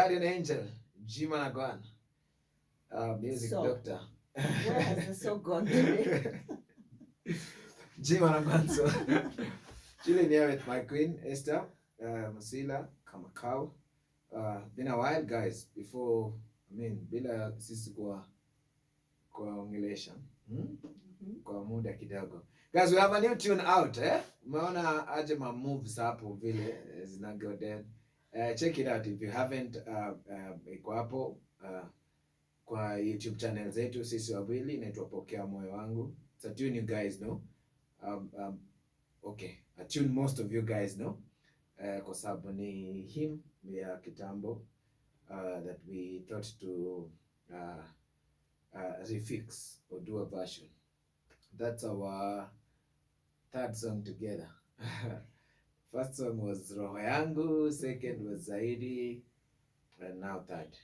Guardian Angel, Jima Nagwan, music So, doctor. where has the song gone today? Jima Nagwan. So, chilling here with my queen, Esther, Masila, Kamakau. Been a while, guys, before, bila sisi kuwaongelesha. Kwa muda kidogo. Guys, we have a new tune out, eh? Umeona aje ma moves hapo vile zina go dead. Check it out if you haven't. Iko hapo kwa YouTube channel zetu sisi wawili, inaitwa Pokea Moyo Wangu. It's a tune you guys know. Okay, a tune most of you guys know. Kwa sababu ni him ya kitambo that we thought to refix or do a version. That's our third song together. First song was Roho Yangu, second was Zaidi, and now third.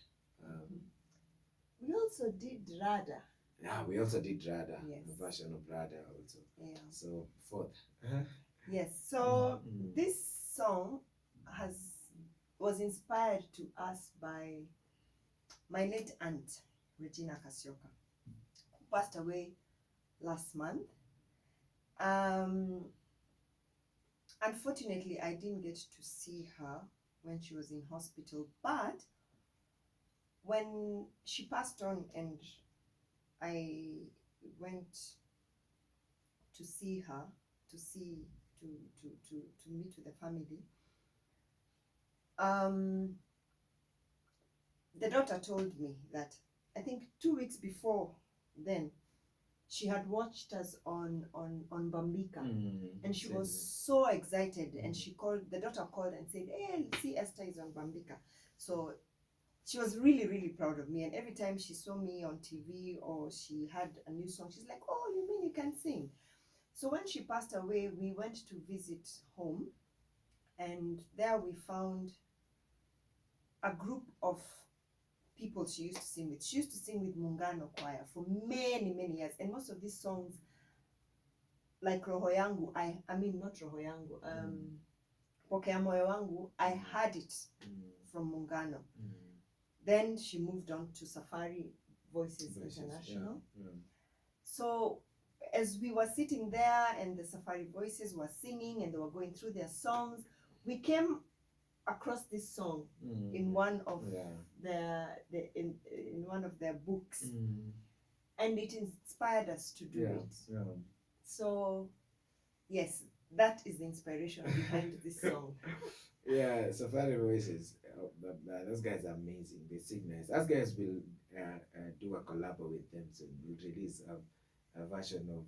We also did Rada. Yeah, we also did Rada, yes. a version of Rada also. Yeah. So fourth. Yes. So this song was inspired to us by my late aunt Regina Kasioka, who passed away last month. Unfortunately, I didn't get to see her when she was in hospital, but when she passed on and I went to see her, to meet with the family, the daughter told me that I think 2 weeks before then, she had watched us on Bambika, and she was so excited, and the daughter called and said, "Hey, see, Esther is on Bambika." So she was really, really proud of me, and every time she saw me on TV or she had a new song, she's like, "Oh, you mean you can sing?" So when she passed away, we went to visit home, and there we found a group of people she used to sing with. She used to sing with Muungano Choir for many, many years. And most of these songs, like Roho Yangu, I mean not Roho Yangu, Pokea Moyo Wangu, I heard it from Muungano. Then she moved on to Safari Voices International. Yeah. So as we were sitting there and the Safari Voices were singing and they were going through their songs, we came across this song in one of in one of their books, and it inspired us to do it. Yeah. So yes, that is the inspiration behind this song. Yeah, Safari Voices, those guys are amazing. They sing nice. Those guys will do a collab with them soon. We'll release a version of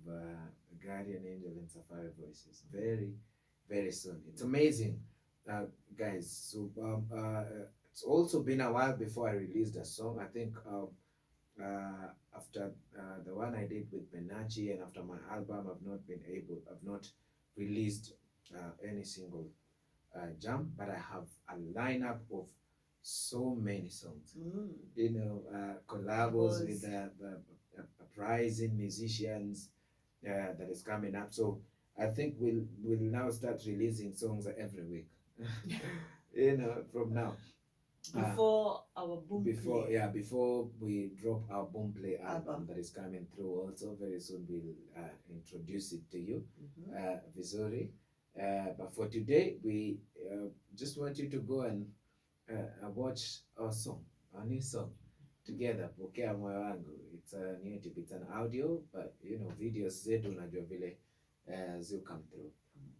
Guardian Angel and Safari Voices very, very soon. It's amazing. Guys, so it's also been a while before I released a song. I think after the one I did with Benachi and after my album, I've not released any single jam, but I have a lineup of so many songs. You know, collabs with the uprising musicians that is coming up. So I think we'll now start releasing songs every week. You know, from now. Before our before we drop our Boomplay album that is coming through also very soon, we'll introduce it to you, Vizuri. But for today, we just want you to go and watch our new song together, Pokea Moyo Wangu. It's a new tip, it's an audio, but you know, videos zetu unajua vile zil come through.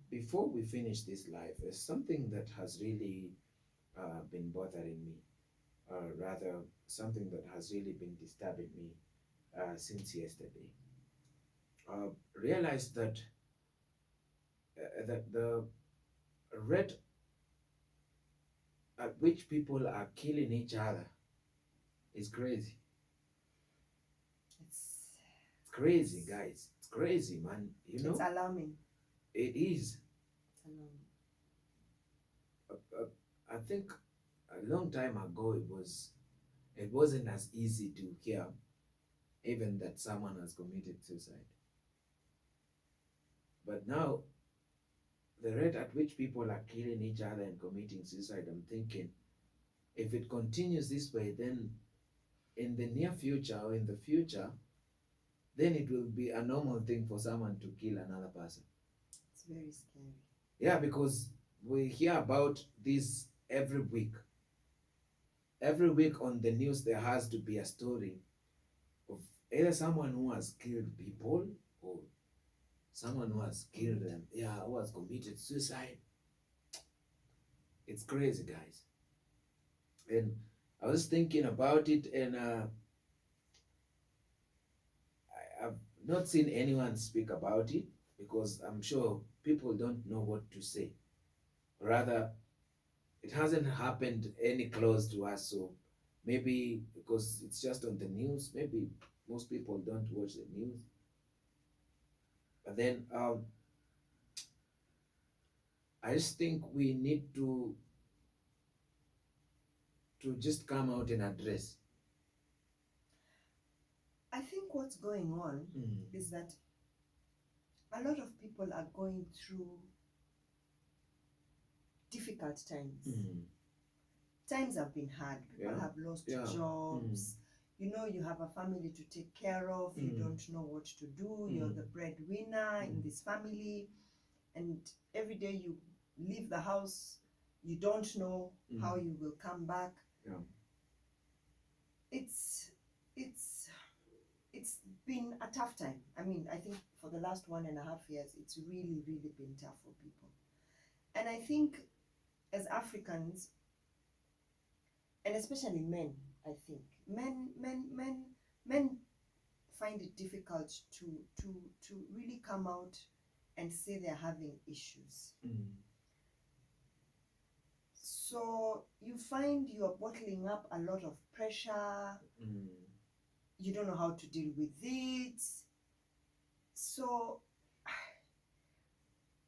Before we finish this live, there's something that has really been bothering me, or rather something that has really been disturbing me since yesterday. Realized that the rate at which people are killing each other is crazy. It's crazy, guys. It's crazy, man. You know? It's alarming. It is. It's alarming. I think a long time ago it wasn't as easy to hear even that someone has committed suicide. But now, the rate at which people are killing each other and committing suicide, I'm thinking If it continues this way, then in the near future or in the future, then it will be a normal thing for someone to kill another person. It's very scary. Yeah, because we hear about this every week. Every week on the news, there has to be a story of either someone who has killed people or someone who has killed them, who has committed suicide. It's crazy, guys. And I was thinking about it, and I've not seen anyone speak about it because I'm sure people don't know what to say. Rather, it hasn't happened any close to us, so maybe because it's just on the news, maybe most people don't watch the news. But then I just think we need to just come out and address. I think what's going on is that a lot of people are going through difficult times. Times have been hard. People have lost jobs. You know, you have a family to take care of. You don't know what to do. You're the breadwinner in this family. And every day you leave the house, you don't know how you will come back. It's been a tough time. I mean, I think for the last 1.5 years, it's really, really been tough for people. And I think as Africans, and especially men, I think men find it difficult to really come out and say they're having issues. So you find you're bottling up a lot of pressure. You don't know how to deal with it. So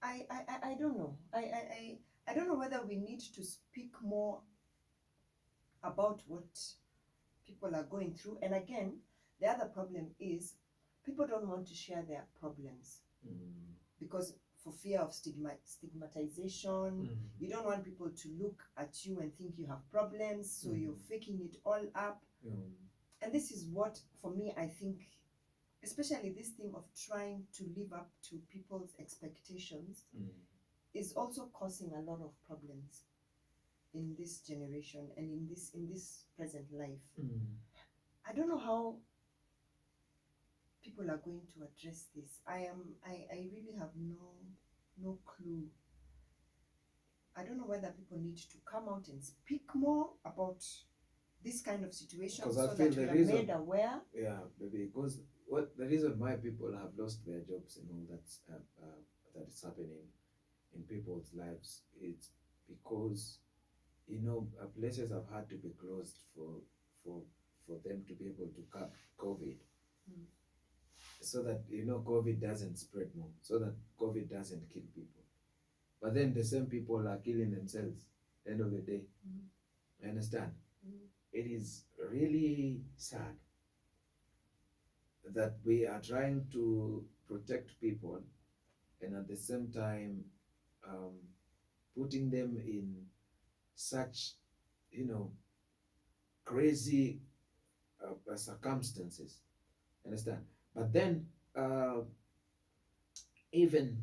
I don't know. I don't know whether we need to speak more about what people are going through. And again, the other problem is people don't want to share their problems because for fear of stigmatization. You don't want people to look at you and think you have problems, so you're faking it all up. And this is what, for me, I think, especially this thing of trying to live up to people's expectations is also causing a lot of problems in this generation and in this present life. I don't know how people are going to address this. I really have no clue. I don't know whether people need to come out and speak more about this kind of situation so that we are made aware. Yeah, because the reason why people have lost their jobs and all that is happening in people's lives, it's because places have had to be closed for them to be able to curb COVID, so that COVID doesn't spread more, so that COVID doesn't kill people. But then the same people are killing themselves end of the day. I understand. It is really sad that we are trying to protect people and at the same time putting them in such crazy circumstances. Understand? But then even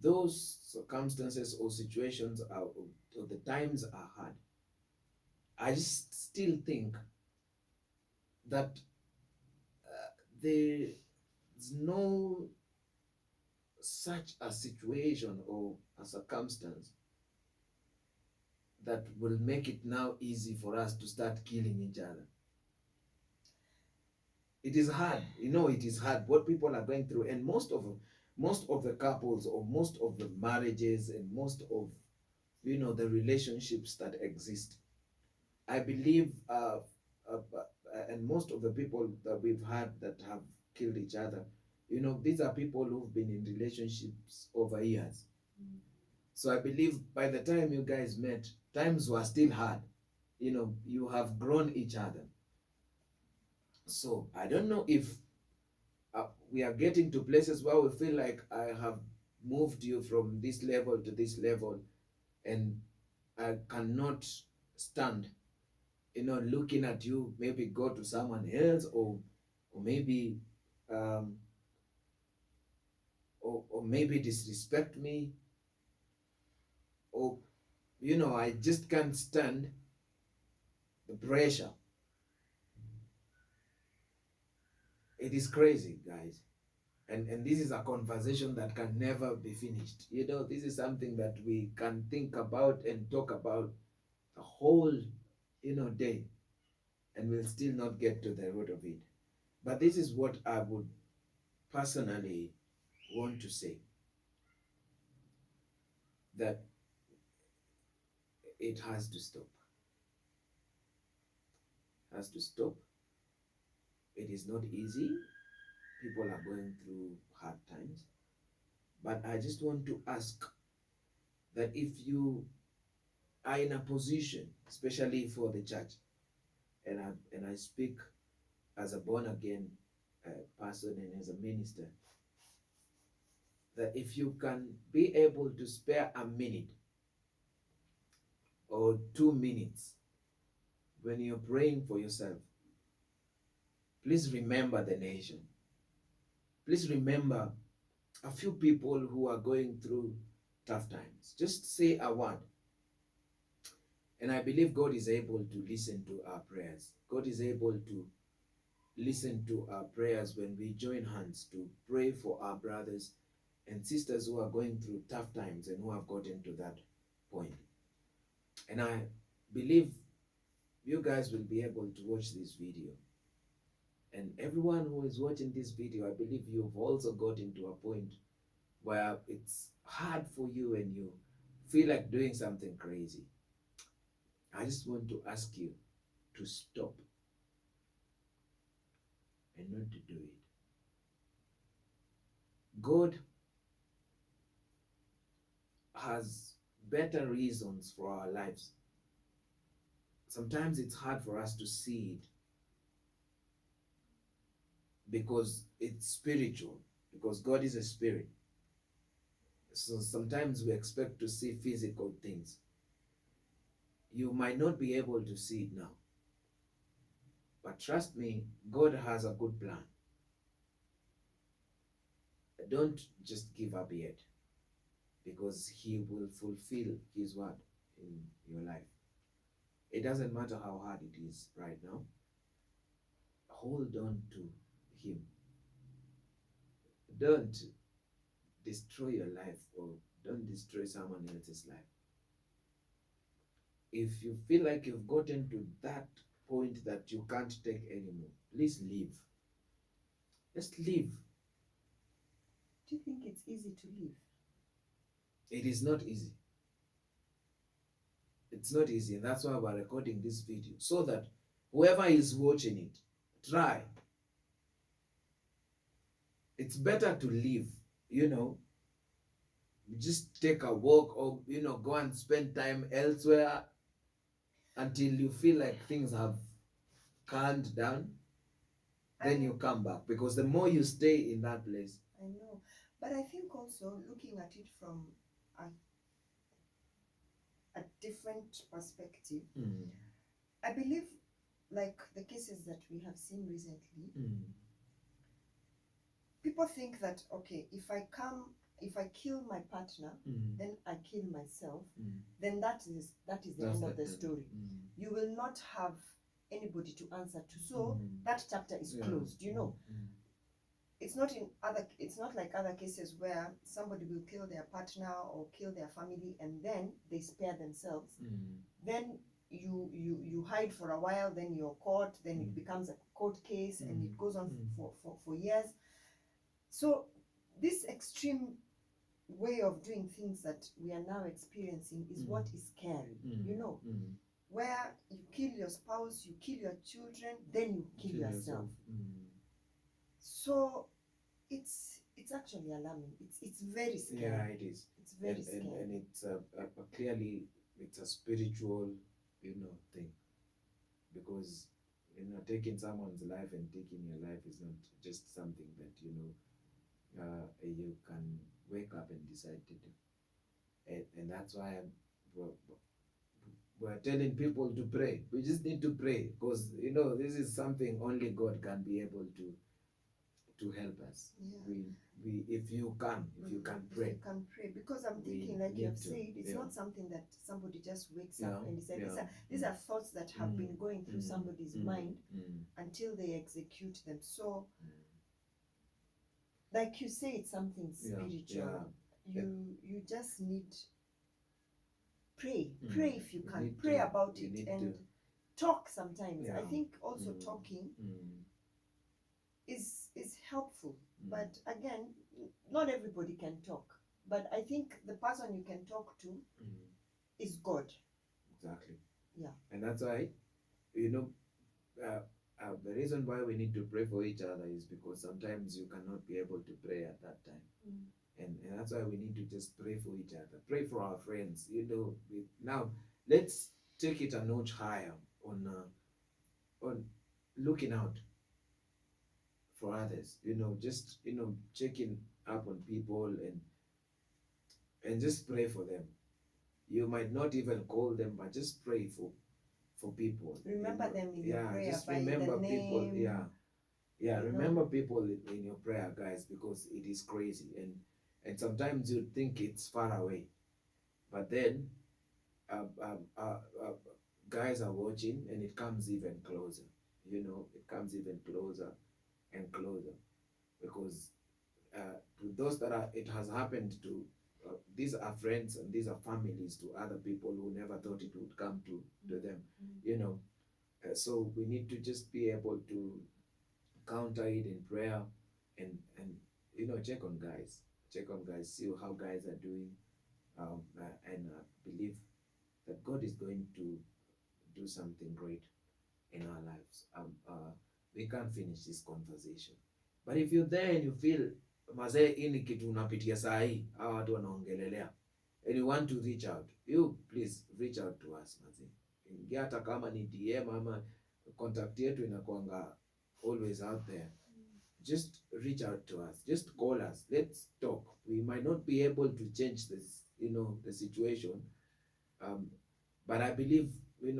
those circumstances or situations or the times are hard, I just still think that there's no such a situation or a circumstance that will make it now easy for us to start killing each other. It is hard, it is hard what people are going through, and most of the couples or most of the marriages and most of the relationships that exist, I believe and most of the people that we've had that have killed each other, these are people who've been in relationships over years. So I believe by the time you guys met, times were still hard. You have grown each other. So I don't know if we are getting to places where we feel like I have moved you from this level to this level and I cannot stand looking at you, maybe go to someone else, or maybe or maybe disrespect me, or I just can't stand the pressure. It is crazy, guys. And this is a conversation that can never be finished. This is something that we can think about and talk about the whole day, and we'll still not get to the root of it. But this is what I would personally want to say, that it has to stop. It has to stop. It is not easy. People are going through hard times. But I just want to ask that if you are in a position, especially for the church, and I speak as a born-again person and as a minister, that if you can be able to spare a minute or 2 minutes when you're praying for yourself, please remember the nation. Please remember a few people who are going through tough times. Just say a word. And I believe God is able to listen to our prayers. God is able to listen to our prayers when we join hands to pray for our brothers and sisters who are going through tough times and who have gotten to that point. And I believe you guys will be able to watch this video. And everyone who is watching this video, I believe you've also gotten to a point where it's hard for you and you feel like doing something crazy. I just want to ask you to stop and not to do it. God has better reasons for our lives. Sometimes it's hard for us to see it because it's spiritual, because God is a spirit. So sometimes we expect to see physical things. You might not be able to see it now, but trust me, God has a good plan. Don't just give up yet, because He will fulfill His word in your life. It doesn't matter how hard it is right now. Hold on to Him. Don't destroy your life, or don't destroy someone else's life. If you feel like you've gotten to that point that you can't take anymore, please leave. Just leave. Do you think it's easy to leave? It is not easy. It's not easy, and that's why we're recording this video, so that whoever is watching it, try. It's better to leave, just take a walk, or go and spend time elsewhere until you feel like things have calmed down. Then you come back, because the more you stay in that place. I know, but I think also looking at it from a different perspective, I believe, like the cases that we have seen recently, people think that, okay, if I kill my partner, then I kill myself, then that is the end of the story. You will not have anybody to answer to, so that chapter is closed. It's not like other cases where somebody will kill their partner or kill their family and then they spare themselves. Then you hide for a while, then you're caught, then it becomes a court case, and it goes on for years. So this extreme way of doing things that we are now experiencing is what is scary, where you kill your spouse, you kill your children, then you kill yourself. So it's actually alarming. It's very scary. Yeah, it is. It's very scary. And it's clearly it's a spiritual, thing, because taking someone's life and taking your life is not just something that you can wake up and decide to do. And that's why we're telling people to pray. We just need to pray because this is something only God can be able to help us. Yeah. We if you can pray. If you can pray, because I'm thinking, like you have said, it's not something that somebody just wakes up and decides. These are thoughts that have been going through somebody's mind until they execute them. So, like you say, it's something spiritual. You just need pray if you can, pray about it and talk sometimes. I think also talking is helpful, but again, not everybody can talk, but I think the person you can talk to is God. Exactly. Yeah. And that's why the reason why we need to pray for each other is because sometimes you cannot be able to pray at that time. And that's why we need to just pray for each other, pray for our friends. Now let's take it a notch higher on looking out for others. Just checking up on people and just pray for them. You might not even call them, but just pray for people. Remember them in your prayer. Just remember people. Remember people in your prayer, guys, because it is crazy, and sometimes you think it's far away, but then guys are watching, and it comes even closer. It comes even closer and closer, because to those that it has happened to, these are friends and these are families to other people who never thought it would come to them. So we need to just be able to counter it in prayer and check on guys, see how guys are doing, and believe that God is going to do something great in our lives. We can't finish this conversation, but if you're there and you feel mazee, hii ni kitu unapitia saa hii, hawa watu wanaongelelea, and you want to reach out, you please reach out to us mazee. Ingia hata kama ni DM ama contact yetu inakuanga always out there. Just reach out to us, just call us, let's talk. We might not be able to change this, the situation, but I believe the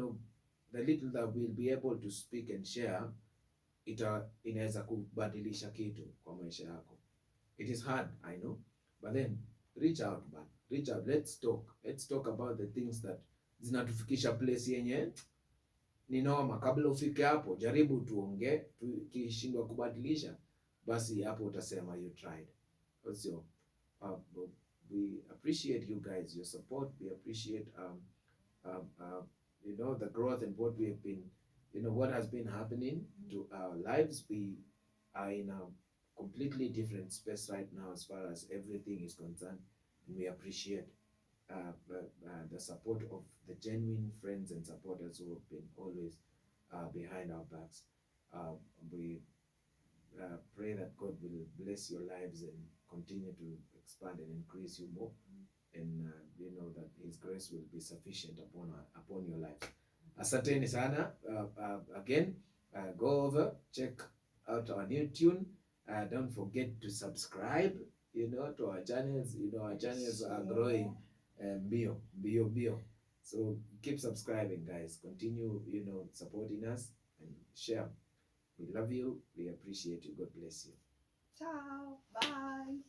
little that we'll be able to speak and share, inaweza kubadilisha kitu kwa maisha yako. It is hard, I know, but then reach out, man. Reach out. Let's talk about the things that zinatufikisha place yenye ni noma. Kabla ufike hapo, jaribu tuongee. Tukishindwa kubadilisha, basi hapo utasema you tried. Also, we appreciate you guys, your support. We appreciate the growth and what we have been, what has been happening to our lives. We are in a completely different space right now as far as everything is concerned, and we appreciate the support of the genuine friends and supporters who have been always behind our backs. We pray that God will bless your lives and continue to expand and increase you more, and that His grace will be sufficient upon your lives. Asanteni sana. Again, go over, check out our new tune. Don't forget to subscribe, to our channels. Our channels are growing bio. So keep subscribing, guys. Continue, supporting us and share. We love you. We appreciate you. God bless you. Ciao. Bye.